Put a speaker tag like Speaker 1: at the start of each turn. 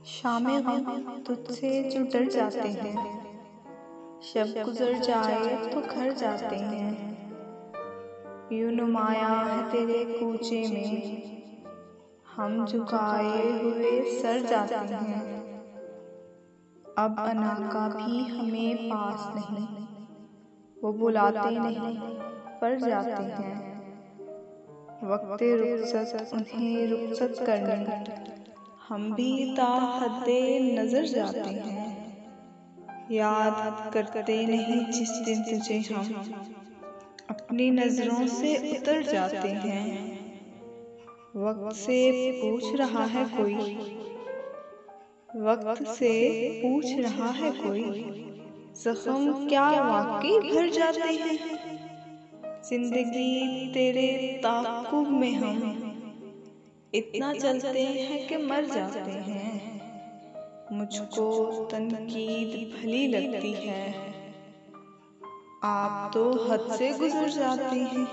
Speaker 1: शामे गम तुझसे जो डर जाते हैं, शब गुजर जाए तो घर जाते हैं। यूं नुमाया है तेरे कूचे में, हम झुकाए हुए सर जाते हैं। अब अना का भी हमें पास नहीं, वो बुलाते नहीं पर जाते हैं। वक्त रुखसत उन्हें रुखसत करने, हम भी ता हद्दे नजर जाते हैं। याद करते नहीं जिस दिन तुझे हम अपनी नजरों से उतर जाते हैं। वक्त से पूछ रहा है कोई, वक्त से पूछ रहा है कोई, जख्म क्या वाकई भर जाते हैं। जिंदगी तेरे ताक़ुब में हम इतना चलते हैं कि मर जाते हैं। मुझको तनकीद भली लगती है, आप तो हद से गुजर जाते हैं।